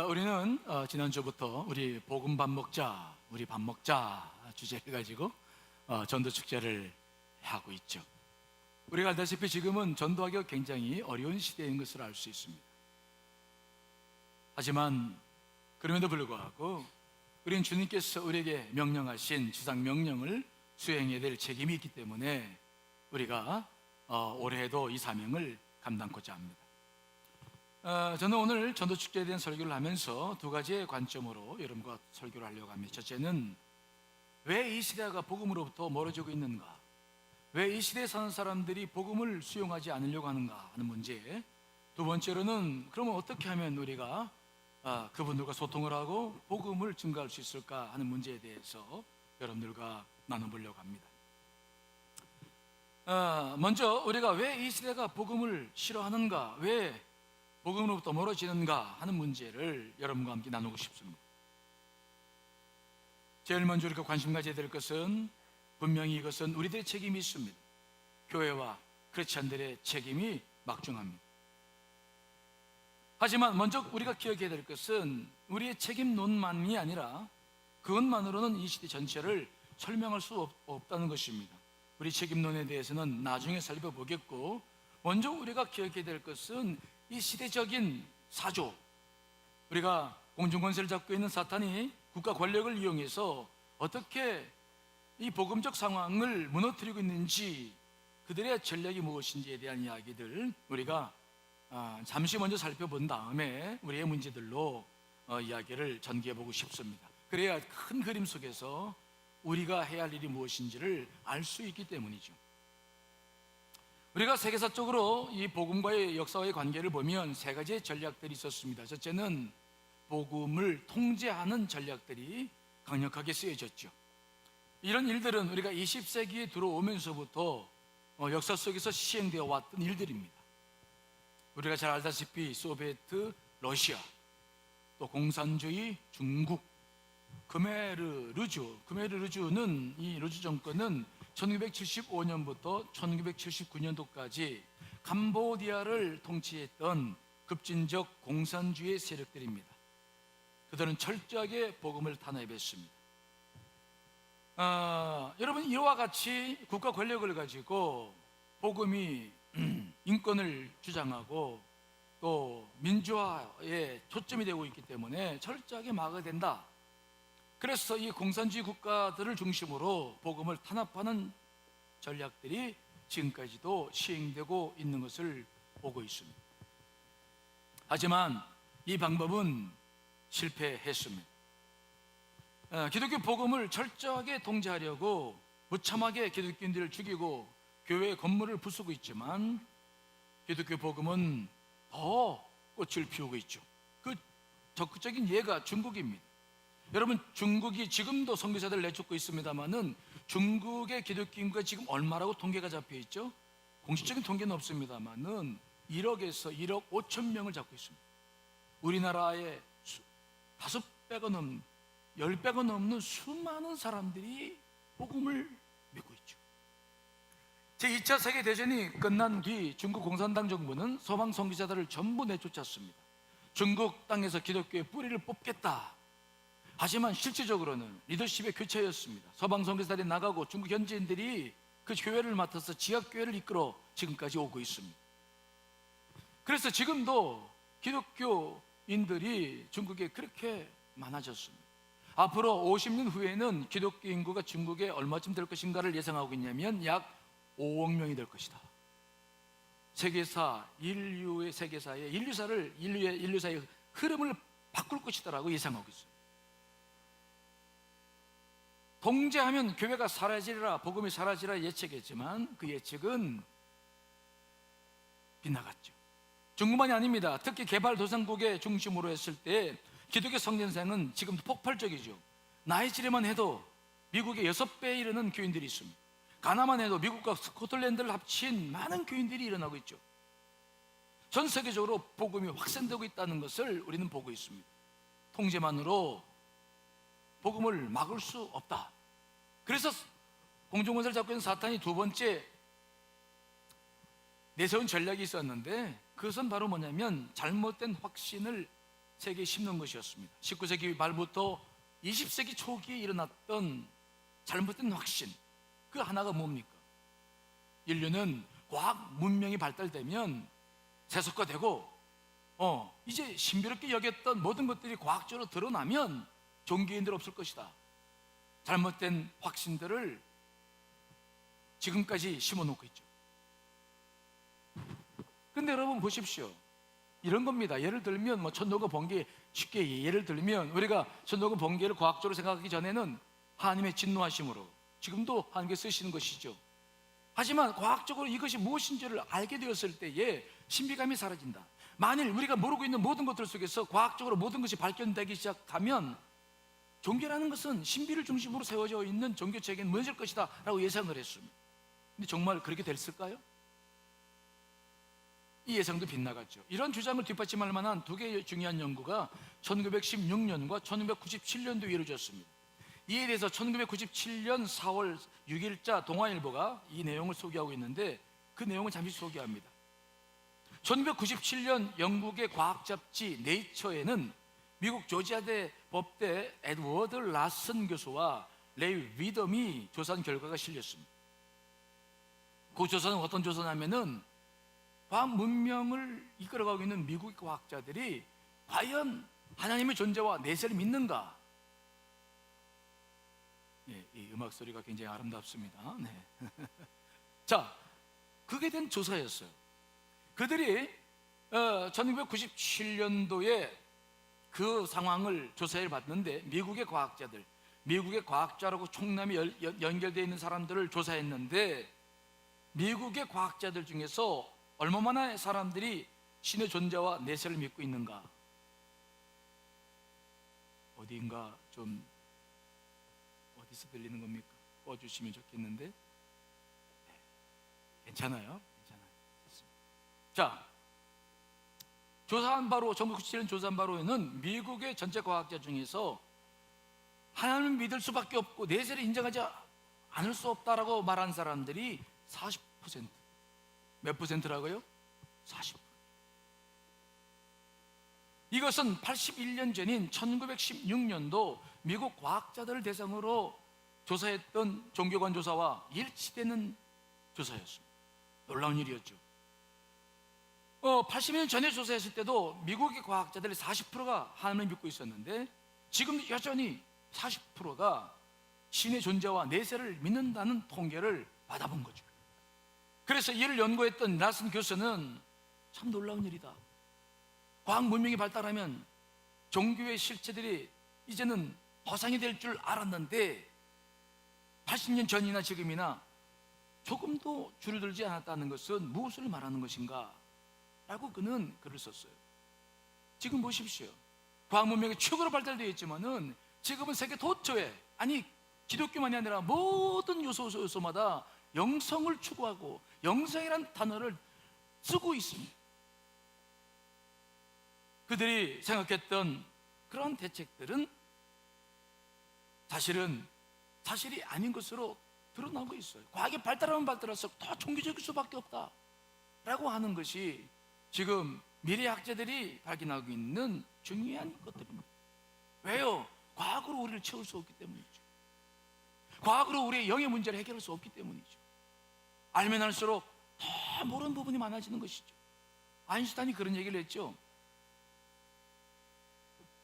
우리는 지난주부터 우리 복음 밥 먹자, 우리 밥 먹자 주제를 가지고 전도 축제를 하고 있죠. 우리가 알다시피 지금은 전도하기가 굉장히 어려운 시대인 것을 알 수 있습니다. 하지만 그럼에도 불구하고 우리는 주님께서 우리에게 명령하신 지상 명령을 수행해야 될 책임이 있기 때문에 우리가 올해도 이 사명을 감당하고자 합니다. 저는 오늘 전도축제에 대한 설교를 하면서 두 가지의 관점으로 여러분과 설교를 하려고 합니다. 첫째는 왜 이 시대가 복음으로부터 멀어지고 있는가? 왜 이 시대에 사는 사람들이 복음을 수용하지 않으려고 하는가 하는 문제. 두 번째로는 그러면 어떻게 하면 우리가 그분들과 소통을 하고 복음을 증가할 수 있을까 하는 문제에 대해서 여러분들과 나눠보려고 합니다. 먼저 우리가 왜 이 시대가 복음을 싫어하는가, 왜 복음으로부터 멀어지는가 하는 문제를 여러분과 함께 나누고 싶습니다. 제일 먼저 우리가 관심 가져야 될 것은 분명히 이것은 우리들의 책임이 있습니다. 교회와 크리스찬들의 책임이 막중합니다. 하지만 먼저 우리가 기억해야 될 것은 우리의 책임론만이 아니라 그것만으로는 이 시대 전체를 설명할 수 없다는 것입니다. 우리 책임론에 대해서는 나중에 살펴보겠고, 먼저 우리가 기억해야 될 것은 이 시대적인 사조, 우리가 공중권세를 잡고 있는 사탄이 국가 권력을 이용해서 어떻게 이 복음적 상황을 무너뜨리고 있는지, 그들의 전략이 무엇인지에 대한 이야기들 우리가 잠시 먼저 살펴본 다음에 우리의 문제들로 이야기를 전개해 보고 싶습니다. 그래야 큰 그림 속에서 우리가 해야 할 일이 무엇인지를 알 수 있기 때문이죠. 우리가 세계사적으로 이 복음과의 역사와의 관계를 보면 세 가지의 전략들이 있었습니다. 첫째는 복음을 통제하는 전략들이 강력하게 쓰여졌죠. 이런 일들은 우리가 20세기에 들어오면서부터 역사 속에서 시행되어 왔던 일들입니다. 우리가 잘 알다시피 소비에트 러시아, 또 공산주의 중국, 크메르르주는 이 르주 정권은 1975년부터 1979년도까지 캄보디아를 통치했던 급진적 공산주의 세력들입니다. 그들은 철저하게 복음을 탄압했습니다. 여러분, 이와 같이 국가 권력을 가지고 복음이 인권을 주장하고 또 민주화에 초점이 되고 있기 때문에 철저하게 막아야 된다. 그래서 이 공산주의 국가들을 중심으로 복음을 탄압하는 전략들이 지금까지도 시행되고 있는 것을 보고 있습니다. 하지만 이 방법은 실패했습니다. 기독교 복음을 철저하게 통제하려고 무참하게 기독교인들을 죽이고 교회 건물을 부수고 있지만, 기독교 복음은 더 꽃을 피우고 있죠. 그 적극적인 예가 중국입니다. 여러분, 중국이 지금도 선교사들을 내쫓고 있습니다만은 중국의 기독교 인구가 지금 얼마라고 통계가 잡혀 있죠? 공식적인 통계는 없습니다만은 1억에서 1억 5천 명을 잡고 있습니다. 우리나라의 5배가 넘는, 10배가 넘는 수많은 사람들이 복음을 믿고 있죠. 제2차 세계대전이 끝난 뒤 중국 공산당 정부는 서방 선교사들을 전부 내쫓았습니다. 중국 땅에서 기독교의 뿌리를 뽑겠다. 하지만 실질적으로는 리더십의 교체였습니다. 서방 선교사들이 나가고 중국 현지인들이 그 교회를 맡아서 지역교회를 이끌어 지금까지 오고 있습니다. 그래서 지금도 기독교인들이 중국에 그렇게 많아졌습니다. 앞으로 50년 후에는 기독교 인구가 중국에 얼마쯤 될 것인가를 예상하고 있냐면 약 5억 명이 될 것이다. 인류의 흐름을 바꿀 것이다라고 예상하고 있어요. 통제하면 교회가 사라지리라, 복음이 사라지리라 예측했지만 그 예측은 빗나갔죠. 중국만이 아닙니다. 특히 개발도상국의 중심으로 했을 때 기독교 성전생은 지금도 폭발적이죠. 나이지리만 해도 미국의 6배에 이르는 교인들이 있습니다. 가나만 해도 미국과 스코틀랜드를 합친 많은 교인들이 일어나고 있죠. 전 세계적으로 복음이 확산되고 있다는 것을 우리는 보고 있습니다. 통제만으로 복음을 막을 수 없다. 그래서 공중권세를 잡고 있는 사탄이 두 번째 내세운 전략이 있었는데, 그것은 바로 뭐냐면 잘못된 확신을 세계에 심는 것이었습니다. 19세기 말부터 20세기 초기에 일어났던 잘못된 확신, 그 하나가 뭡니까? 인류는 과학 문명이 발달되면 세속화되고 이제 신비롭게 여겼던 모든 것들이 과학적으로 드러나면 종교인들 없을 것이다. 잘못된 확신들을 지금까지 심어놓고 있죠. 근데 여러분 보십시오. 이런 겁니다. 예를 들면 천도가 번개, 쉽게 예를 들면 우리가 천도가 번개를 과학적으로 생각하기 전에는 하나님의 진노하심으로 지금도 하나님께 쓰시는 것이죠. 하지만 과학적으로 이것이 무엇인지를 알게 되었을 때에 신비감이 사라진다. 만일 우리가 모르고 있는 모든 것들 속에서 과학적으로 모든 것이 발견되기 시작하면 종교라는 것은 신비를 중심으로 세워져 있는 종교체계는 무너질 것이다 라고 예상을 했습니다. 근데 정말 그렇게 됐을까요? 이 예상도 빗나갔죠. 이런 주장을 뒷받침할 만한 두 개의 중요한 연구가 1916년과 1997년도에 이루어졌습니다. 이에 대해서 1997년 4월 6일자 동아일보가 이 내용을 소개하고 있는데 그 내용을 잠시 소개합니다. 1997년 영국의 과학 잡지 네이처에는 미국 조지아대 법대 에드워드 라슨 교수와 레이 위덤이 조사한 결과가 실렸습니다. 그 조사는 어떤 조사냐면은 과학 문명을 이끌어가고 있는 미국의 과학자들이 과연 하나님의 존재와 내세를 믿는가? 네, 이 음악 소리가 굉장히 아름답습니다. 네. 자, 그게 된 조사였어요. 그들이 1997년도에 그 상황을 조사해 봤는데 미국의 과학자들, 미국의 과학자라고 총남이 연결되어 있는 사람들을 조사했는데 미국의 과학자들 중에서 얼마나 사람들이 신의 존재와 내세를 믿고 있는가? 어디인가 좀 어디서 들리는 겁니까? 꺼주시면 좋겠는데. 네. 괜찮아요? 괜찮아요. 좋습니다. 자, 조사한 바로 1997년 조사한 바로에는 미국의 전체 과학자 중에서 하나님을 믿을 수밖에 없고 내세를 인정하지 않을 수 없다라고 말한 사람들이 40%. 몇 퍼센트라고요? 40%. 이것은 81년 전인 1916년도 미국 과학자들을 대상으로 조사했던 종교관 조사와 일치되는 조사였습니다. 놀라운 일이었죠. 80년 전에 조사했을 때도 미국의 과학자들의 40%가 하나님을 믿고 있었는데 지금 여전히 40%가 신의 존재와 내세를 믿는다는 통계를 받아본 거죠. 그래서 이를 연구했던 라슨 교수는 참 놀라운 일이다. 과학 문명이 발달하면 종교의 실체들이 이제는 허상이 될 줄 알았는데 80년 전이나 지금이나 조금도 줄어들지 않았다는 것은 무엇을 말하는 것인가? 라고 그는 글을 썼어요. 지금 보십시오. 과학 문명이 최고로 발달되어 있지만은 지금은 세계 도처에, 아니 기독교만이 아니라 모든 요소마다 영성을 추구하고 영성이란 단어를 쓰고 있습니다. 그들이 생각했던 그런 대책들은 사실은 사실이 아닌 것으로 드러나고 있어요. 과학이 발달하면 발달할수록 더 종교적일 수밖에 없다 라고 하는 것이 지금 미래학자들이 발견하고 있는 중요한 것들입니다. 왜요? 과학으로 우리를 채울 수 없기 때문이죠. 과학으로 우리의 영의 문제를 해결할 수 없기 때문이죠. 알면 할수록 더 모르는 부분이 많아지는 것이죠. 아인슈타인이 그런 얘기를 했죠.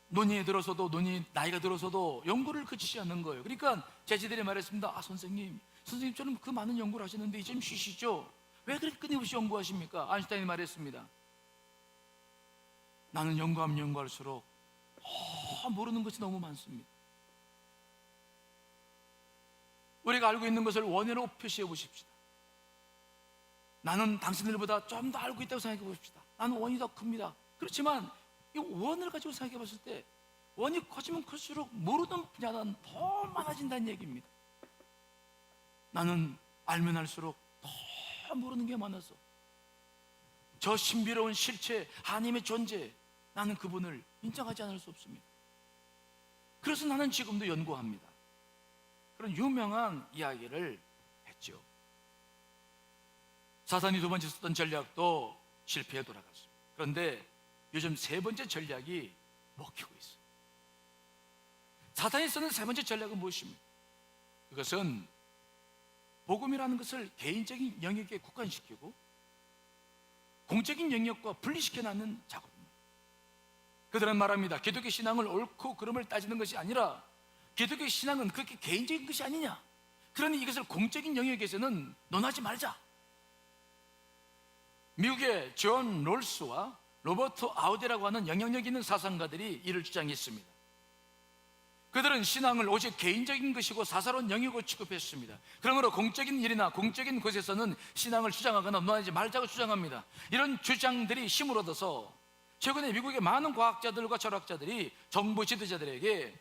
논의에 들어서도 나이가 들어서도 연구를 그치지 않는 거예요. 그러니까 제자들이 말했습니다. 선생님처럼 그 많은 연구를 하시는데 이제 좀 쉬시죠. 왜 그렇게 끊임없이 연구하십니까? 아인슈타인이 말했습니다. 나는 연구하면 연구할수록 모르는 것이 너무 많습니다. 우리가 알고 있는 것을 원으로 표시해 보십시다. 나는 당신들보다 좀 더 알고 있다고 생각해 봅시다. 나는 원이 더 큽니다. 그렇지만 이 원을 가지고 생각해 봤을 때 원이 커지면 클수록 모르는 분야는 더 많아진다는 얘기입니다. 나는 알면 할수록 더 모르는 게 많아서 저 신비로운 실체, 하나님의 존재, 나는 그분을 인정하지 않을 수 없습니다. 그래서 나는 지금도 연구합니다. 그런 유명한 이야기를 했죠. 사탄이 두 번째 썼던 전략도 실패에 돌아갔습니다. 그런데 요즘 세 번째 전략이 먹히고 있어요. 사탄이 쓰는 세 번째 전략은 무엇입니까? 그것은 복음이라는 것을 개인적인 영역에 국한시키고 공적인 영역과 분리시켜놓는 작업입니다. 그들은 말합니다. 기독교 신앙을 옳고 그름을 따지는 것이 아니라 기독교 신앙은 그렇게 개인적인 것이 아니냐, 그러니 이것을 공적인 영역에서는 논하지 말자. 미국의 존 롤스와 로버트 아우데라고 하는 영향력 있는 사상가들이 이를 주장했습니다. 그들은 신앙을 오직 개인적인 것이고 사사로운 영역으로 취급했습니다. 그러므로 공적인 일이나 공적인 곳에서는 신앙을 주장하거나 논하지 말자고 주장합니다. 이런 주장들이 힘을 얻어서 최근에 미국의 많은 과학자들과 철학자들이 정부 지도자들에게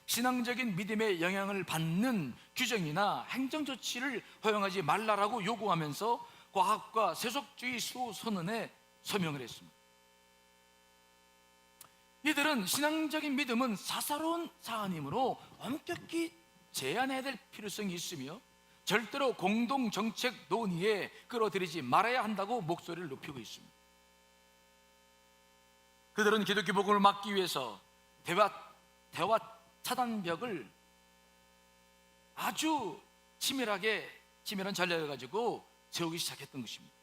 신앙적인 믿음의 영향을 받는 규정이나 행정 조치를 허용하지 말라라고 요구하면서 과학과 세속주의 수호 선언에 서명을 했습니다. 이들은 신앙적인 믿음은 사사로운 사안이므로 엄격히 제한해야 될 필요성이 있으며 절대로 공동정책 논의에 끌어들이지 말아야 한다고 목소리를 높이고 있습니다. 그들은 기독교 복음을 막기 위해서 대화 차단벽을 아주 치밀한 전략을 가지고 세우기 시작했던 것입니다.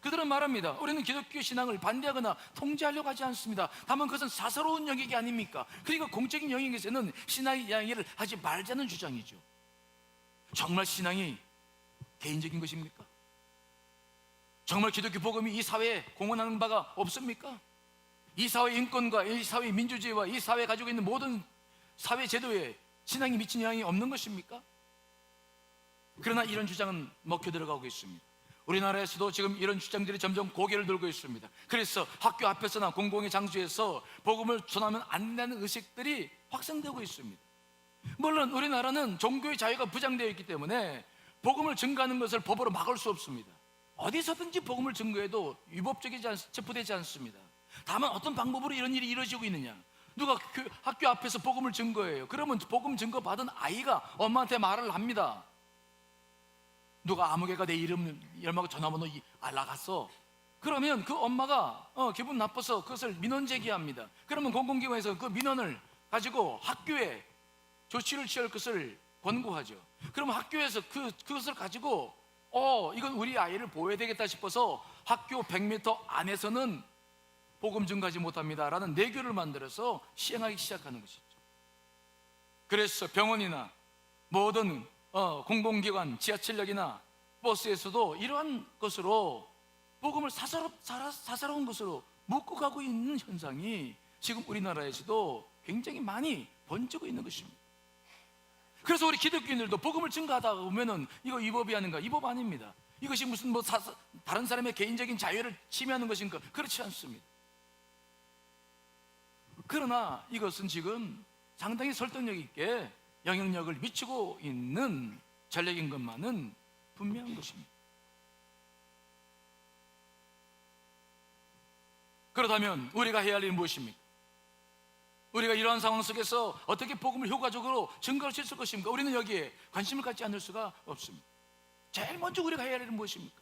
그들은 말합니다. 우리는 기독교 신앙을 반대하거나 통제하려고 하지 않습니다. 다만 그것은 사사로운 영역이 아닙니까? 그러니까 공적인 영역에서는 신앙의 이야기를 하지 말자는 주장이죠. 정말 신앙이 개인적인 것입니까? 정말 기독교 복음이 이 사회에 공헌하는 바가 없습니까? 이 사회의 인권과 이 사회의 민주주의와 이 사회에 가지고 있는 모든 사회 제도에 신앙이 미친 영향이 없는 것입니까? 그러나 이런 주장은 먹혀 들어가고 있습니다. 우리나라에서도 지금 이런 주장들이 점점 고개를 들고 있습니다. 그래서 학교 앞에서나 공공의 장소에서 복음을 전하면 안 된다는 의식들이 확산되고 있습니다. 물론 우리나라는 종교의 자유가 부장되어 있기 때문에 복음을 증거하는 것을 법으로 막을 수 없습니다. 어디서든지 복음을 증거해도 위법적이지 체포되지 않습니다. 다만 어떤 방법으로 이런 일이 이루어지고 있느냐, 누가 학교 앞에서 복음을 증거해요. 그러면 복음 증거 받은 아이가 엄마한테 말을 합니다. 누가 아무개가 내 이름하고 전화번호 알아갔어. 그러면 그 엄마가 기분 나빠서 그것을 민원 제기합니다. 그러면 공공기관에서 그 민원을 가지고 학교에 조치를 취할 것을 권고하죠. 그러면 학교에서 그것을 가지고 이건 우리 아이를 보호해야 되겠다 싶어서 학교 100m 안에서는 복음 증거하지 못합니다 라는 내규를 만들어서 시행하기 시작하는 것이죠. 그래서 병원이나 모든 공공기관, 지하철역이나 버스에서도 이러한 것으로 복음을 사사로운 것으로 묶고 가고 있는 현상이 지금 우리나라에서도 굉장히 많이 번지고 있는 것입니다. 그래서 우리 기독교인들도 복음을 증거하다 보면은 이거 위법이 아닌가? 위법 아닙니다. 이것이 무슨 다른 사람의 개인적인 자유를 침해하는 것인가? 그렇지 않습니다. 그러나 이것은 지금 상당히 설득력 있게 영향력을 미치고 있는 전략인 것만은 분명한 것입니다. 그렇다면 우리가 해야 할 일은 무엇입니까? 우리가 이러한 상황 속에서 어떻게 복음을 효과적으로 증거할 수 있을 것입니까? 우리는 여기에 관심을 갖지 않을 수가 없습니다. 제일 먼저 우리가 해야 할 일은 무엇입니까?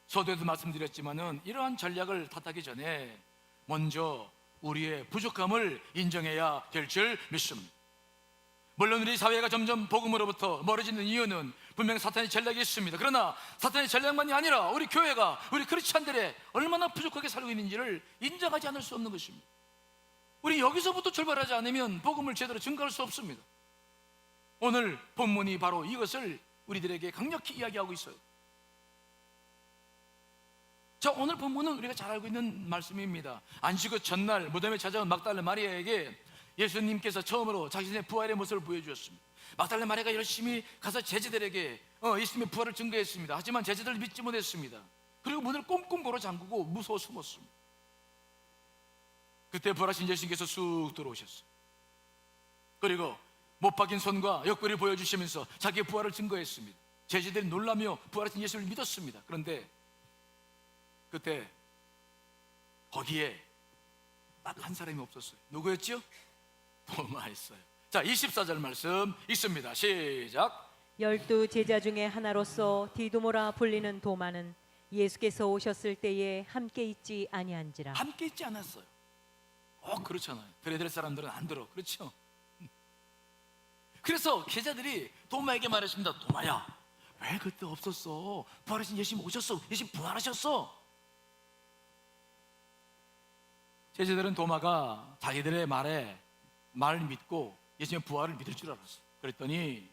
서두에도 말씀드렸지만은 이러한 전략을 탓하기 전에 먼저 우리의 부족함을 인정해야 될 줄 믿습니다. 물론 우리 사회가 점점 복음으로부터 멀어지는 이유는 분명 사탄의 전략이 있습니다. 그러나 사탄의 전략만이 아니라 우리 교회가, 우리 크리스찬들의 얼마나 부족하게 살고 있는지를 인정하지 않을 수 없는 것입니다. 우리 여기서부터 출발하지 않으면 복음을 제대로 증거할 수 없습니다. 오늘 본문이 바로 이것을 우리들에게 강력히 이야기하고 있어요. 자, 오늘 본문은 우리가 잘 알고 있는 말씀입니다. 안식 후 전날 무덤에 찾아온 막달라 마리아에게 예수님께서 처음으로 자신의 부활의 모습을 보여주었습니다. 막달라 마리아가 열심히 가서 제자들에게 예수님의 부활을 증거했습니다. 하지만 제자들을 믿지 못했습니다. 그리고 문을 꽁꽁 걸어 잠그고 무서워 숨었습니다. 그때 부활하신 예수님께서 쑥 들어오셨어요. 그리고 못 박인 손과 옆구리를 보여주시면서 자기의 부활을 증거했습니다. 제자들이 놀라며 부활하신 예수를 믿었습니다. 그런데 그때 거기에 딱 한 사람이 없었어요. 누구였죠? 도마였어요. 자, 24절 말씀 있습니다. 시작. 12 제자 중에 하나로서 디두모라 불리는 도마는 예수께서 오셨을 때에 함께 있지 아니한지라. 함께 있지 않았어요. 그렇잖아요. 들어야 될 사람들은 안 들어. 그렇죠? 그래서 제자들이 도마에게 말했습니다. 도마야, 왜 그때 없었어? 부활하신 예수님 오셨어. 예수님 부활하셨어. 제자들은 도마가 자기들의 말을 믿고 예수님의 부활을 믿을 줄 알았어요. 그랬더니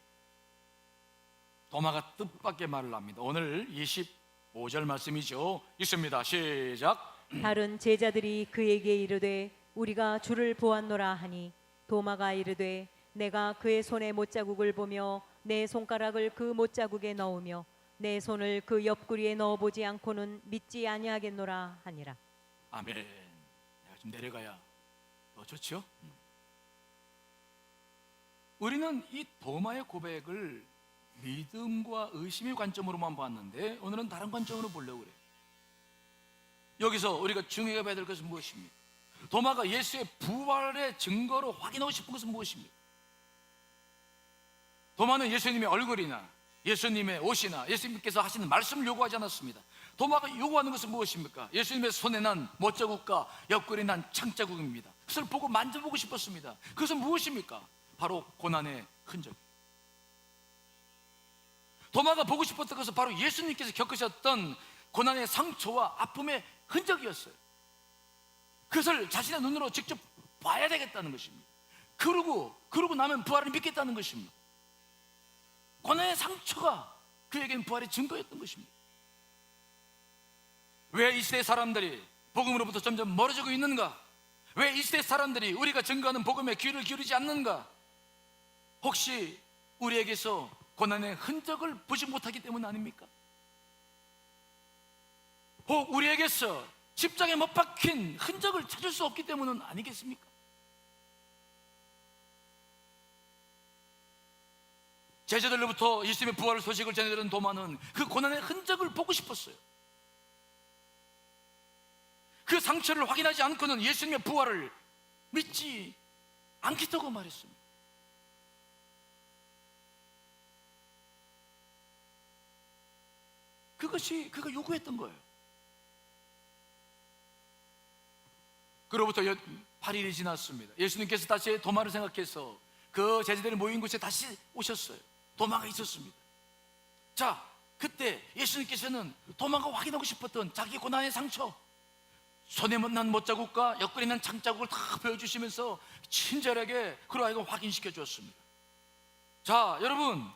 도마가 뜻밖의 말을 합니다. 오늘 25절 말씀이죠. 있습니다. 시작. 다른 제자들이 그에게 이르되 우리가 주를 보았노라 하니 도마가 이르되 내가 그의 손에 못자국을 보며 내 손가락을 그 못자국에 넣으며 내 손을 그 옆구리에 넣어보지 않고는 믿지 아니하겠노라 하니라. 아멘. 내가 좀 내려가야 더 좋죠? 우리는 이 도마의 고백을 믿음과 의심의 관점으로만 봤는데 오늘은 다른 관점으로 보려고 그래요. 여기서 우리가 중요하게 봐야 될 것은 무엇입니까? 도마가 예수의 부활의 증거로 확인하고 싶은 것은 무엇입니까? 도마는 예수님의 얼굴이나 예수님의 옷이나 예수님께서 하시는 말씀을 요구하지 않았습니다. 도마가 요구하는 것은 무엇입니까? 예수님의 손에 난 못자국과 옆구리에 난 창자국입니다. 그것을 보고 만져보고 싶었습니다. 그것은 무엇입니까? 바로 고난의 흔적. 도마가 보고 싶었던 것은 바로 예수님께서 겪으셨던 고난의 상처와 아픔의 흔적이었어요. 그것을 자신의 눈으로 직접 봐야 되겠다는 것입니다. 그러고 나면 부활을 믿겠다는 것입니다. 고난의 상처가 그에게는 부활의 증거였던 것입니다. 왜 이 시대 사람들이 복음으로부터 점점 멀어지고 있는가? 왜 이 시대 사람들이 우리가 증거하는 복음에 귀를 기울이지 않는가? 혹시 우리에게서 고난의 흔적을 보지 못하기 때문 아닙니까? 혹 우리에게서 십자가에 못 박힌 흔적을 찾을 수 없기 때문은 아니겠습니까? 제자들로부터 예수님의 부활 소식을 전해들은 도마는 그 고난의 흔적을 보고 싶었어요. 그 상처를 확인하지 않고는 예수님의 부활을 믿지 않겠다고 말했습니다. 그가 요구했던 거예요. 그로부터 8일이 지났습니다. 예수님께서 다시 도마를 생각해서 그 제자들이 모인 곳에 다시 오셨어요. 도마가 있었습니다. 자, 그때 예수님께서는 도마가 확인하고 싶었던 자기 고난의 상처, 손에 난 못자국과 옆구리에 난 창자국을 다 보여주시면서 친절하게 그로 하여금 확인시켜 주었습니다. 자, 여러분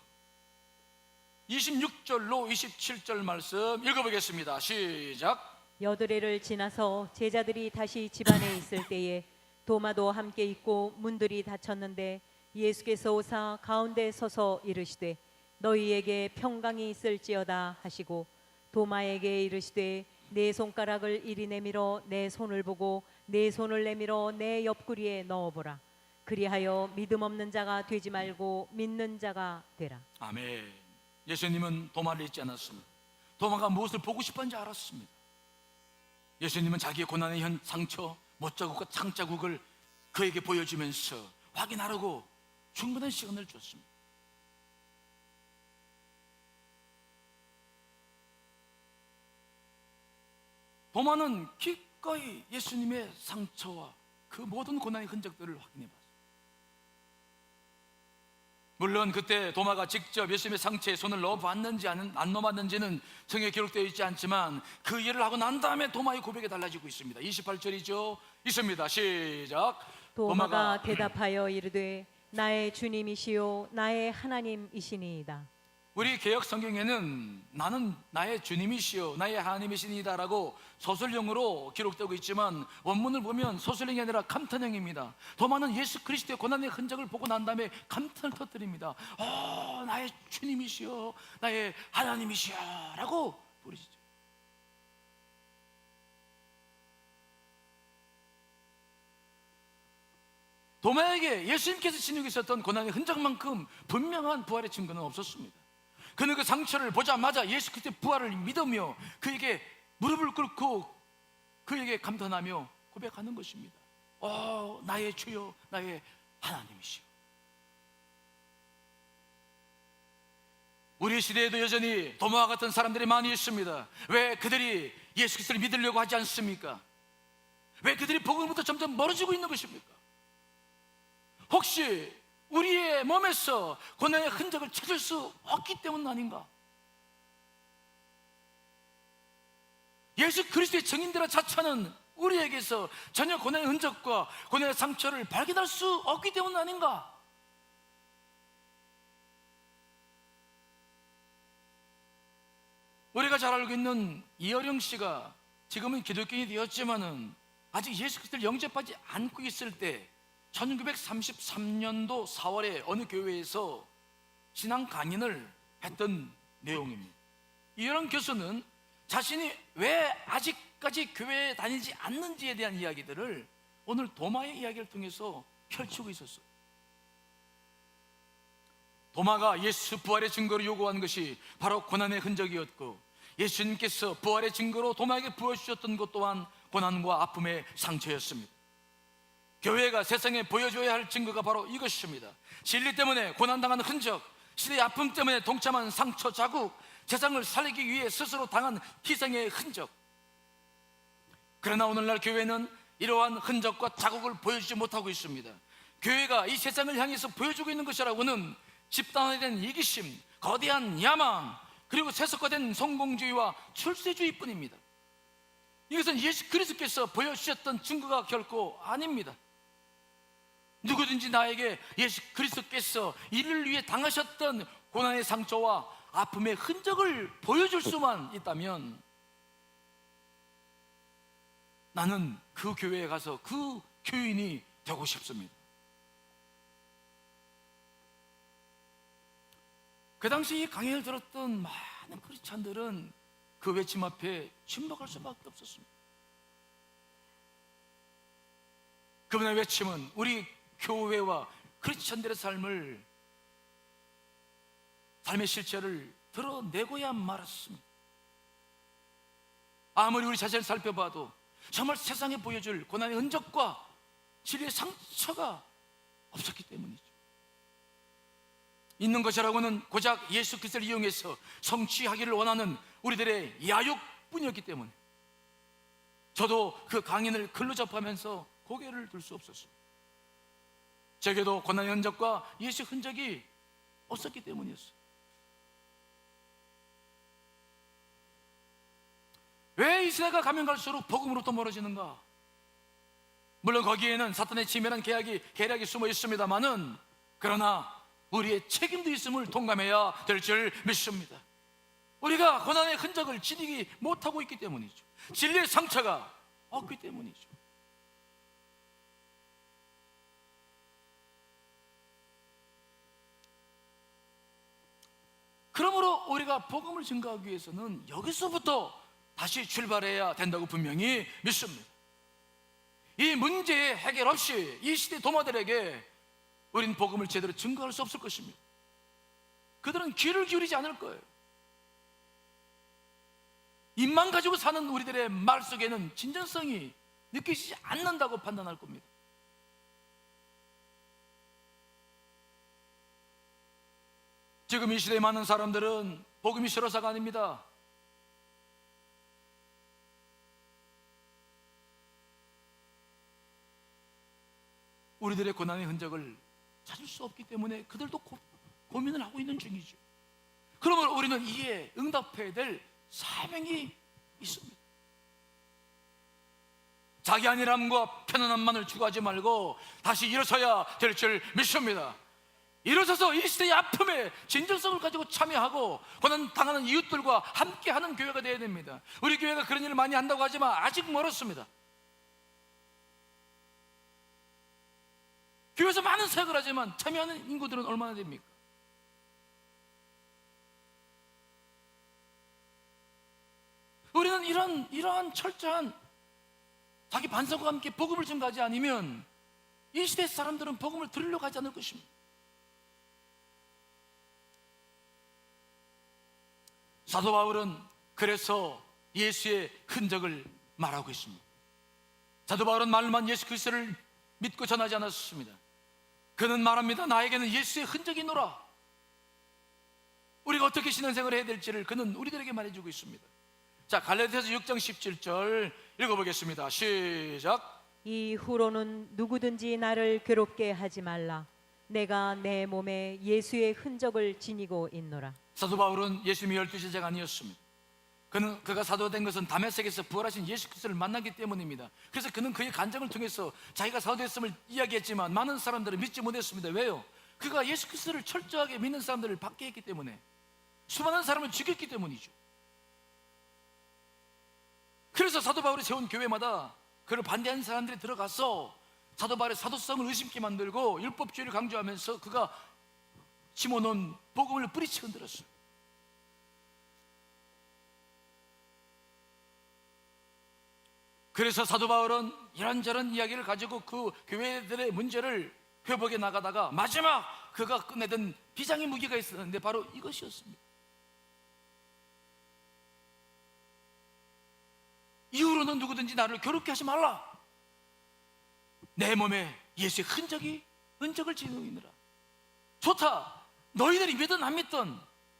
26절로 27절 말씀 읽어보겠습니다. 시작. 여드레를 지나서 제자들이 다시 집안에 있을 때에 도마도 함께 있고 문들이 닫혔는데 예수께서 오사 가운데 서서 이르시되 너희에게 평강이 있을지어다 하시고 도마에게 이르시되 내 손가락을 이리 내밀어 내 손을 보고 내 손을 내밀어 내 옆구리에 넣어보라. 그리하여 믿음 없는 자가 되지 말고 믿는 자가 되라. 아멘. 예수님은 도마를 잊지 않았습니다. 도마가 무엇을 보고 싶었는지 알았습니다. 예수님은 자기의 고난의 상처, 못자국과 창자국을 그에게 보여주면서 확인하라고 충분한 시간을 줬습니다. 도마는 기꺼이 예수님의 상처와 그 모든 고난의 흔적들을 확인해 봤습니다. 물론 그때 도마가 직접 예수님의 상처에 손을 넣어봤는지 안 넣어봤는지는 성경에 기록되어 있지 않지만 그 일을 하고 난 다음에 도마의 고백이 달라지고 있습니다. 28절이죠. 있습니다. 시작. 도마가 대답하여 이르되 나의 주님이시요 나의 하나님이시니이다. 우리 개역 성경에는 나는 나의 주님이시요 나의 하나님이시니이다라고 소설형으로 기록되고 있지만 원문을 보면 소설형이 아니라 감탄형입니다. 도마는 예수 그리스도의 고난의 흔적을 보고 난 다음에 감탄을 터뜨립니다. 나의 주님이시요 나의 하나님이시여 라고 부르시죠. 도마에게 예수님께서 지니고 있었던 고난의 흔적만큼 분명한 부활의 증거는 없었습니다. 그는 그 상처를 보자마자 예수 그리스도의 부활을 믿으며 그에게 무릎을 꿇고 그에게 감탄하며 고백하는 것입니다. 나의 주여 나의 하나님이시여. 우리 시대에도 여전히 도마와 같은 사람들이 많이 있습니다. 왜 그들이 예수 그리스도를 믿으려고 하지 않습니까? 왜 그들이 복음부터 점점 멀어지고 있는 것입니까? 혹시 우리의 몸에서 고난의 흔적을 찾을 수 없기 때문 아닌가? 예수 그리스도의 증인되라 자처는 우리에게서 전혀 고난의 흔적과 고난의 상처를 발견할 수 없기 때문 아닌가? 우리가 잘 알고 있는 이어령 씨가 지금은 기독교인이 되었지만은 아직 예수 그리스도를 영접하지 않고 있을 때 1933년도 4월에 어느 교회에서 신앙 강연을 했던 내용입니다. 이어령 교수는 자신이 왜 아직까지 교회에 다니지 않는지에 대한 이야기들을 오늘 도마의 이야기를 통해서 펼치고 있었어요. 도마가 예수 부활의 증거를 요구한 것이 바로 고난의 흔적이었고, 예수님께서 부활의 증거로 도마에게 부어주셨던 것 또한 고난과 아픔의 상처였습니다. 교회가 세상에 보여줘야 할 증거가 바로 이것입니다. 진리 때문에 고난당한 흔적, 시대의 아픔 때문에 동참한 상처 자국, 세상을 살리기 위해 스스로 당한 희생의 흔적. 그러나 오늘날 교회는 이러한 흔적과 자국을 보여주지 못하고 있습니다. 교회가 이 세상을 향해서 보여주고 있는 것이라고는 집단화된 이기심, 거대한 야망, 그리고 세속화된 성공주의와 출세주의뿐입니다. 이것은 예수 그리스도께서 보여주셨던 증거가 결코 아닙니다. 누구든지 나에게 예수 그리스도께서 이를 위해 당하셨던 고난의 상처와 아픔의 흔적을 보여줄 수만 있다면 나는 그 교회에 가서 그 교인이 되고 싶습니다. 그 당시 이 강연을 들었던 많은 크리스찬들은 그 외침 앞에 침묵할 수밖에 없었습니다. 그분의 외침은 우리 교회와 크리스찬들의 삶의 실체를 드러내고야 말았습니다. 아무리 우리 자신을 살펴봐도 정말 세상에 보여줄 고난의 흔적과 진리의 상처가 없었기 때문이죠. 있는 것이라고는 고작 예수 그리스도를 이용해서 성취하기를 원하는 우리들의 야욕뿐이었기 때문에 저도 그 강연을 글로 접하면서 고개를 들 수 없었습니다. 제게도 고난의 흔적과 예수 흔적이 없었기 때문이었어요. 왜 이 시대가 가면 갈수록 복음으로부터 멀어지는가? 물론 거기에는 사탄의 치밀한 계략이 숨어 있습니다만은, 그러나 우리의 책임도 있음을 동감해야 될 줄 믿습니다. 우리가 고난의 흔적을 지니지 못하고 있기 때문이죠. 진리의 상처가 없기 때문이죠. 그러므로 우리가 복음을 증거하기 위해서는 여기서부터 다시 출발해야 된다고 분명히 믿습니다. 이 문제의 해결 없이 이 시대 도마들에게 우린 복음을 제대로 증거할 수 없을 것입니다. 그들은 귀를 기울이지 않을 거예요. 입만 가지고 사는 우리들의 말 속에는 진정성이 느끼지 않는다고 판단할 겁니다. 지금 이 시대에 많은 사람들은 복음이 싫어서가 아닙니다. 우리들의 고난의 흔적을 찾을 수 없기 때문에 그들도 고민을 하고 있는 중이죠. 그러면 우리는 이에 응답해야 될 사명이 있습니다. 자기 안일함과 편안함만을 추구하지 말고 다시 일어서야 될 줄 믿습니다. 일어서서 이 시대의 아픔에 진정성을 가지고 참여하고 고난 당하는 이웃들과 함께하는 교회가 되어야 됩니다. 우리 교회가 그런 일을 많이 한다고 하지만 아직 멀었습니다. 교회에서 많은 사역을 하지만 참여하는 인구들은 얼마나 됩니까? 우리는 이러한 철저한 자기 반성과 함께 복음을 증가하지 않으면 이 시대 사람들은 복음을 들으려고 하지 않을 것입니다. 사도 바울은 그래서 예수의 흔적을 말하고 있습니다. 사도 바울은 말로만 예수 그리스도를 믿고 전하지 않았습니다. 그는 말합니다. 나에게는 예수의 흔적이 있노라. 우리가 어떻게 신앙생활을 해야 될지를 그는 우리들에게 말해주고 있습니다. 자, 갈라디아서 6장 17절 읽어보겠습니다. 시작. 이후로는 누구든지 나를 괴롭게 하지 말라. 내가 내 몸에 예수의 흔적을 지니고 있노라. 사도 바울은 예수님의 12제자가 아니었습니다. 그가 사도된 것은 다메섹에서 부활하신 예수 그리스도를 만나기 때문입니다. 그래서 그는 그의 간증을 통해서 자기가 사도됐음을 이야기했지만 많은 사람들은 믿지 못했습니다. 왜요? 그가 예수 그리스도를 철저하게 믿는 사람들을 받게 했기 때문에, 수많은 사람을 죽였기 때문이죠. 그래서 사도 바울이 세운 교회마다 그를 반대하는 사람들이 들어가서 사도 바울의 사도성을 의심케 만들고 율법주의를 강조하면서 그가 심어놓은 복음을 뿌리치 흔들었어요. 그래서 사도 바울은 이런저런 이야기를 가지고 그 교회들의 문제를 회복해 나가다가 마지막 그가 끝내던 비장의 무기가 있었는데 바로 이것이었습니다. 이후로는 누구든지 나를 괴롭게 하지 말라. 내 몸에 예수의 흔적을 지니고 있느라. 좋다. 너희들이 믿든 안 믿든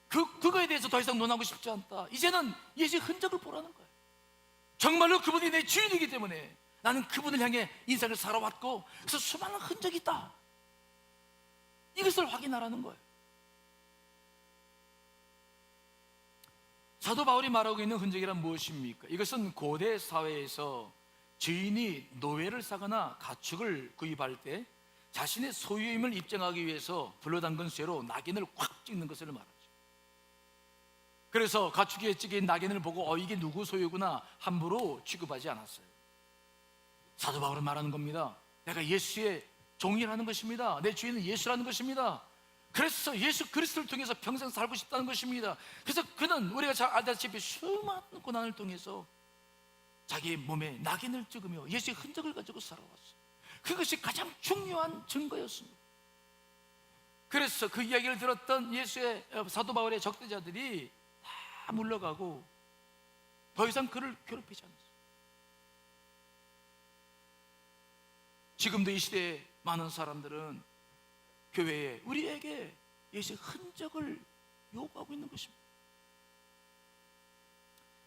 그거에 대해서 더 이상 논하고 싶지 않다. 이제는 예수의 흔적을 보라는 거예요. 정말로 그분이 내 주인이기 때문에 나는 그분을 향해 인생을 살아왔고, 그래서 수많은 흔적이 있다. 이것을 확인하라는 거예요. 사도 바울이 말하고 있는 흔적이란 무엇입니까? 이것은 고대 사회에서 주인이 노예를 사거나 가축을 구입할 때 자신의 소유임을 입증하기 위해서 불러담근 쇠로 낙인을 확 찍는 것을 말하죠. 그래서 가축에 찍힌 낙인을 보고 이게 누구 소유구나 함부로 취급하지 않았어요. 사도 바울은 말하는 겁니다. 내가 예수의 종이라는 것입니다. 내 주인은 예수라는 것입니다. 그래서 예수 그리스도를 통해서 평생 살고 싶다는 것입니다. 그래서 그는 우리가 잘 알다시피 수많은 고난을 통해서 자기의 몸에 낙인을 찍으며 예수의 흔적을 가지고 살아왔어요. 그것이 가장 중요한 증거였습니다. 그래서 그 이야기를 들었던 예수의 사도 바울의 적대자들이 다 물러가고 더 이상 그를 괴롭히지 않았어요. 지금도 이 시대에 많은 사람들은 교회에 우리에게 예수의 흔적을 요구하고 있는 것입니다.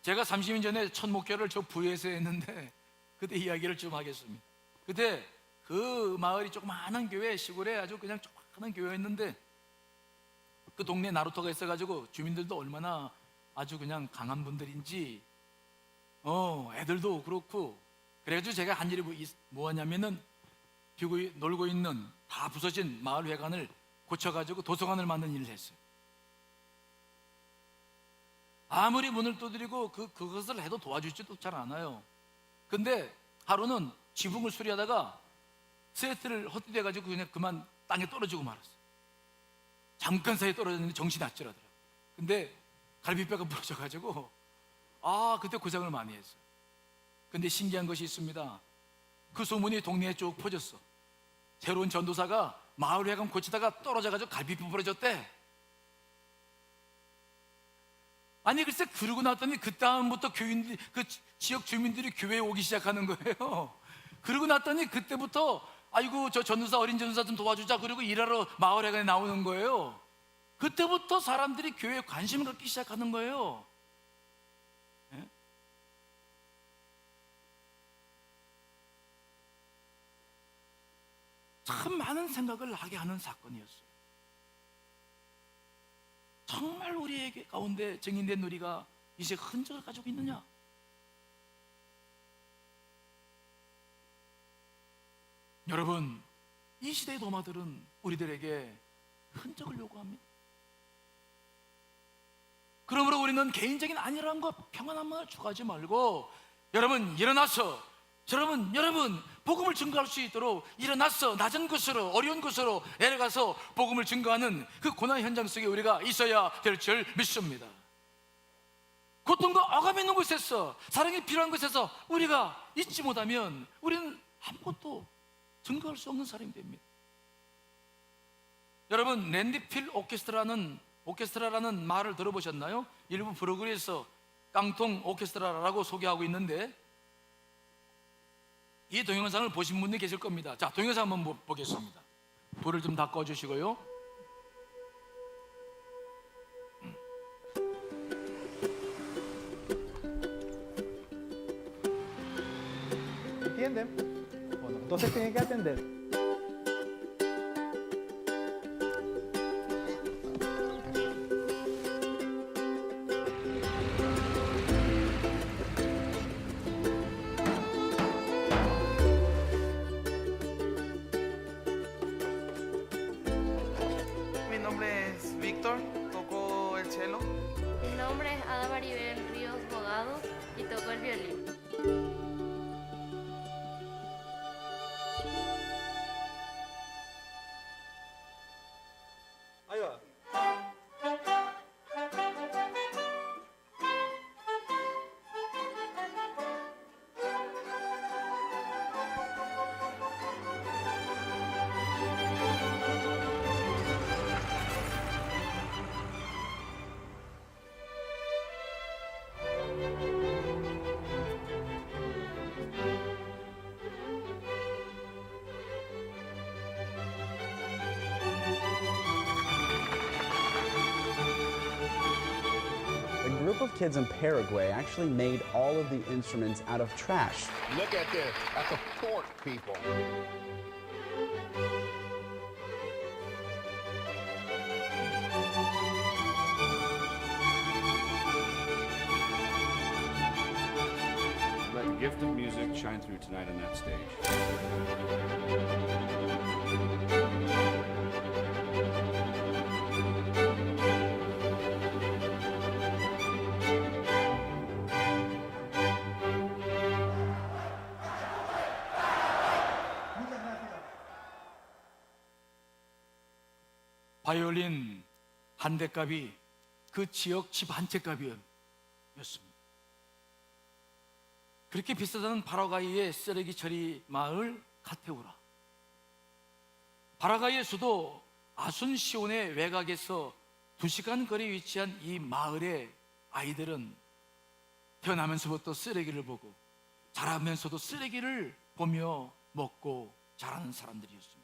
제가 30년 전에 첫 목회를 저 부에서 했는데 그때 이야기를 좀 하겠습니다. 그때 그 마을이 조그마한 교회, 시골에 아주 그냥 조그마한 교회였는데 그 동네에 나루터가 있어가지고 주민들도 얼마나 아주 그냥 강한 분들인지 애들도 그렇고, 그래가지고 제가 한 일이 뭐냐면은 놀고 있는 다 부서진 마을 회관을 고쳐가지고 도서관을 만든 일을 했어요. 아무리 문을 두드리고 그것을 해도 도와주지도 잘 않아요. 근데 하루는 지붕을 수리하다가 세트를 헛디뎌가지고 그냥 그만 땅에 떨어지고 말았어요. 잠깐 사이에 떨어졌는데 정신이 아찔하더라고요. 근데 갈비뼈가 부러져가지고 그때 고생을 많이 했어요. 근데 신기한 것이 있습니다. 그 소문이 동네에 쭉 퍼졌어. 새로운 전도사가 마을 회관 고치다가 떨어져가지고 갈비뼈 부러졌대. 아니 글쎄, 그러고 났더니 그 다음부터 교인들이, 그 지역 주민들이 교회에 오기 시작하는 거예요. 그러고 났더니 그때부터 아이고 저 전도사, 어린 전도사 좀 도와주자, 그리고 일하러 마을 회관에 나오는 거예요. 그때부터 사람들이 교회에 관심을 갖기 시작하는 거예요. 예? 참 많은 생각을 하게 하는 사건이었어요. 정말 우리에게 가운데 증인된 우리가 이제 흔적을 가지고 있느냐? 여러분, 이 시대의 도마들은 우리들에게 흔적을 요구합니다. 그러므로 우리는 개인적인 안일한 것, 평안함을 추구하지 말고 여러분 일어나서 여러분 복음을 증거할 수 있도록 일어나서 낮은 곳으로, 어려운 곳으로 내려가서 복음을 증거하는 그 고난 현장 속에 우리가 있어야 될 줄 믿습니다. 고통과 억압이 있는 곳에서, 사랑이 필요한 곳에서 우리가 있지 못하면 우리는 아무것도 증거할 수 없는 사람이 됩니다. 여러분, 랜디필 오케스트라라는 말을 들어보셨나요? 일부 브로그에서 깡통 오케스트라라고 소개하고 있는데 이 동영상을 보신 분들이 계실 겁니다. 자, 동영상 한번 보겠습니다. 불을 좀 다 꺼주시고요. atienden. Bueno, entonces tienen que atender. Mi nombre es Víctor, toco el cello. Mi nombre es Ada Maribel Ríos Bogado y toco el violín. Ahí va. A group of kids in Paraguay actually made all of the instruments out of trash. Look at this. That's a fork, people. Let the gift of music shine through tonight on that stage. 바이올린 한 대 값이 그 지역 집 한 채 값이었습니다. 그렇게 비싸다는 파라과이의 쓰레기 처리 마을 카테우라. 파라과이의 수도 아순시온의 외곽에서 2시간 거리에 위치한 이 마을의 아이들은 태어나면서부터 쓰레기를 보고 자라면서도 쓰레기를 보며 먹고 자라는 사람들이었습니다.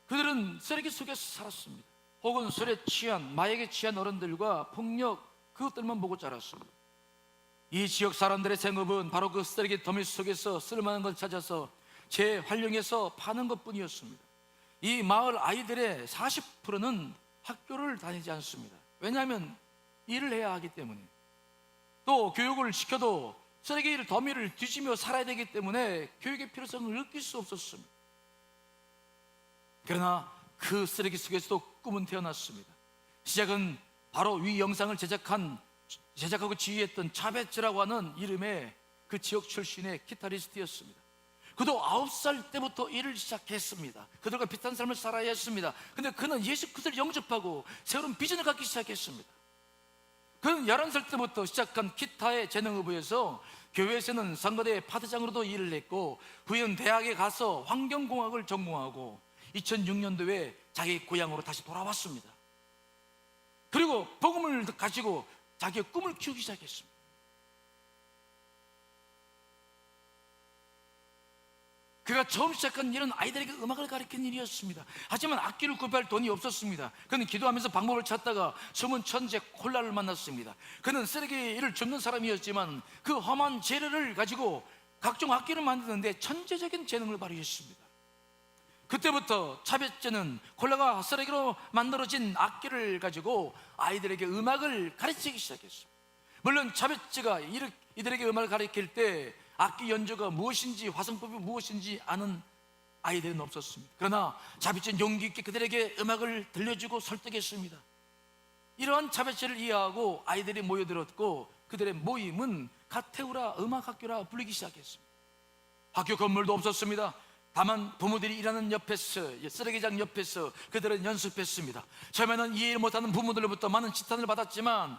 그들은 쓰레기 속에서 살았습니다. 혹은 술에 취한, 마약에 취한 어른들과 폭력, 그것들만 보고 자랐습니다. 이 지역 사람들의 생업은 바로 그 쓰레기 더미 속에서 쓸만한 걸 찾아서 재활용해서 파는 것뿐이었습니다. 이 마을 아이들의 40%는 학교를 다니지 않습니다. 왜냐하면 일을 해야 하기 때문에, 또 교육을 시켜도 쓰레기 더미를 뒤지며 살아야 되기 때문에 교육의 필요성을 느낄 수 없었습니다. 그러나 그 쓰레기 속에서도 꿈은 태어났습니다. 시작은 바로 위 영상을 제작하고 지휘했던 차베츠라고 하는 이름의 그 지역 출신의 기타리스트였습니다. 그도 9살 때부터 일을 시작했습니다. 그들과 비슷한 삶을 살아야 했습니다. 근데 그는 예수 그리스도를 영접하고 새로운 비전을 갖기 시작했습니다. 그는 11살 때부터 시작한 기타의 재능을 보여서 교회에서는 성가대 파트장으로도 일을 했고, 후에는 대학에 가서 환경공학을 전공하고 2006년도에 자기 고향으로 다시 돌아왔습니다. 그리고 복음을 가지고 자기의 꿈을 키우기 시작했습니다. 그가 처음 시작한 일은 아이들에게 음악을 가르치는 일이었습니다. 하지만 악기를 구입할 돈이 없었습니다. 그는 기도하면서 방법을 찾다가 숨은 천재 콜라를 만났습니다. 그는 쓰레기를 줍는 사람이었지만 그 험한 재료를 가지고 각종 악기를 만드는데 천재적인 재능을 발휘했습니다. 그때부터 차베츠는 콜라가 쓰레기로 만들어진 악기를 가지고 아이들에게 음악을 가르치기 시작했습니다. 물론 차베츠가 이들에게 음악을 가르칠 때 악기 연주가 무엇인지, 화성법이 무엇인지 아는 아이들은 없었습니다. 그러나 차베츠는 용기 있게 그들에게 음악을 들려주고 설득했습니다. 이러한 차베츠를 이해하고 아이들이 모여들었고, 그들의 모임은 카테우라 음악학교라 불리기 시작했습니다. 학교 건물도 없었습니다. 다만 부모들이 일하는 옆에서, 쓰레기장 옆에서 그들은 연습했습니다. 처음에는 이해를 못하는 부모들로부터 많은 지탄을 받았지만,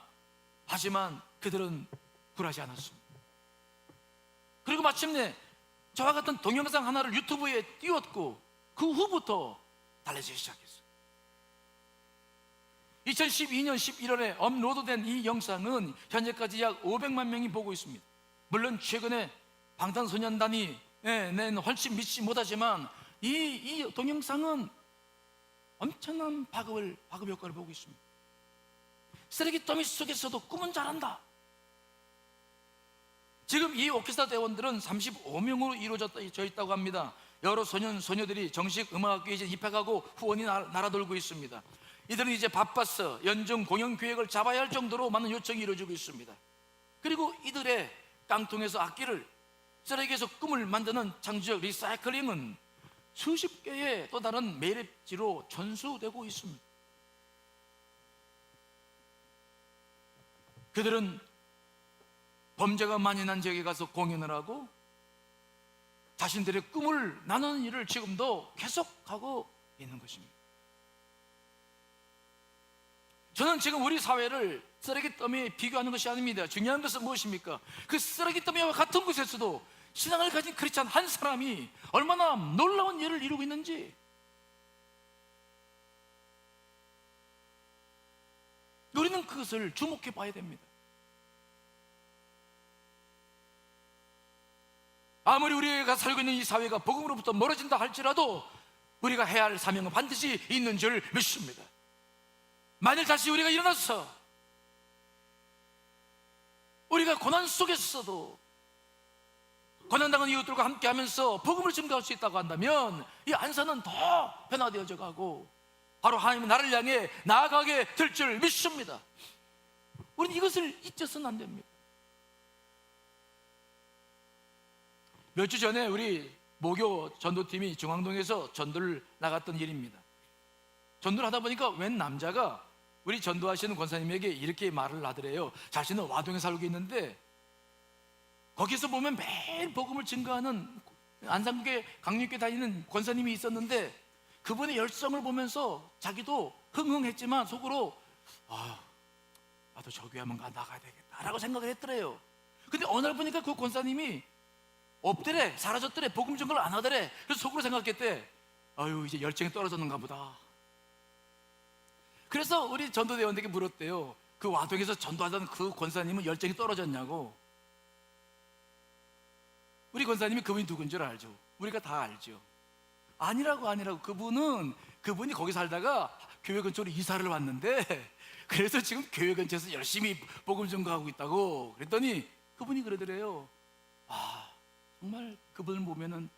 하지만 그들은 굴하지 않았습니다. 그리고 마침내 저와 같은 동영상 하나를 유튜브에 띄웠고, 그 후부터 달라지기 시작했어요. 2012년 11월에 업로드된 이 영상은 현재까지 약 500만 명이 보고 있습니다. 물론 최근에 방탄소년단이 낸 훨씬 믿지 못하지만 이 동영상은 엄청난 파급 효과를 보고 있습니다. 쓰레기 더미 속에서도 꿈은 자란다. 지금 이 오케스트라 대원들은 35명으로 이루어져 있다고 합니다. 여러 소년, 소녀들이 정식 음악학교에 이제 입학하고 후원이 날아들고 있습니다. 이들은 이제 바빠서 연중 공연 계획을 잡아야 할 정도로 많은 요청이 이루어지고 있습니다. 그리고 이들의 깡통에서 악기를, 쓰레기에서 꿈을 만드는 창조적 리사이클링은 수십 개의 또 다른 매립지로 전수되고 있습니다. 그들은 범죄가 많이 난 지역에 가서 공연을 하고 자신들의 꿈을 나누는 일을 지금도 계속하고 있는 것입니다. 저는 지금 우리 사회를 쓰레기 더미에 비교하는 것이 아닙니다. 중요한 것은 무엇입니까? 그 쓰레기 더미와 같은 곳에서도 신앙을 가진 크리스찬 한 사람이 얼마나 놀라운 일을 이루고 있는지, 우리는 그것을 주목해 봐야 됩니다. 아무리 우리가 살고 있는 이 사회가 복음으로부터 멀어진다 할지라도 우리가 해야 할 사명은 반드시 있는 줄 믿습니다. 만일 다시 우리가 일어나서 우리가 고난 속에서도 고난당한 이웃들과 함께하면서 복음을 증거할 수 있다고 한다면 이 안산은 더 변화되어져 가고 바로 하나님의 나를 향해 나아가게 될 줄 믿습니다. 우리는 이것을 잊어서는 안 됩니다. 몇 주 전에 우리 모교 전도팀이 중앙동에서 전도를 나갔던 일입니다. 전도를 하다 보니까 웬 남자가 우리 전도하시는 권사님에게 이렇게 말을 하더래요. 자신은 와동에 살고 있는데 거기서 보면 매일 복음을 증거하는 안산국에 강력교회 다니는 권사님이 있었는데 그분의 열성을 보면서 자기도 흥흥했지만 속으로 나도 저 교회 한번 나가야 되겠다라고 생각을 했더래요. 근데 어느 날 보니까 그 권사님이 없더래, 사라졌더래, 복음 증거를 안 하더래. 그래서 속으로 생각했대. 이제 열정이 떨어졌는가 보다. 그래서 우리 전도대원에게 물었대요. 그 와동에서 전도하던 그 권사님은 열정이 떨어졌냐고. 우리 권사님이 그분이 누군 줄 알죠? 우리가 다 알죠. 아니라고. 그분이 거기 살다가 교회 근처로 이사를 왔는데 그래서 지금 교회 근처에서 열심히 복음 증거하고 있다고. 그랬더니 그분이 그러더래요. 정말 그분을 보면은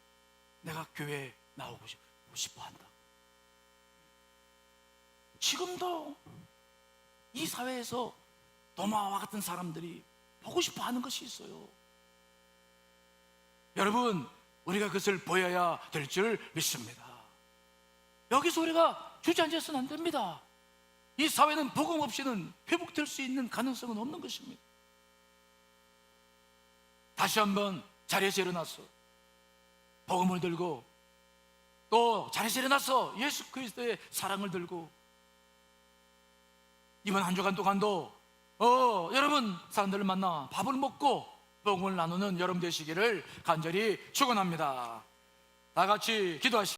내가 교회에 나오고 싶어 한다. 지금도 이 사회에서 도마와 같은 사람들이 보고 싶어 하는 것이 있어요. 여러분, 우리가 그것을 보여야 될 줄 믿습니다. 여기서 우리가 주저앉아서는 안 됩니다. 이 사회는 복음 없이는 회복될 수 있는 가능성은 없는 것입니다. 다시 한번 자리에서 일어나서 복음을 들고 또 자리에서 일어나서 예수 그리스도의 사랑을 들고 이번 한 주간 동안도 여러분 사람들을 만나 밥을 먹고 복음을 나누는 여러분 되시기를 간절히 축원합니다. 다 같이 기도하시죠.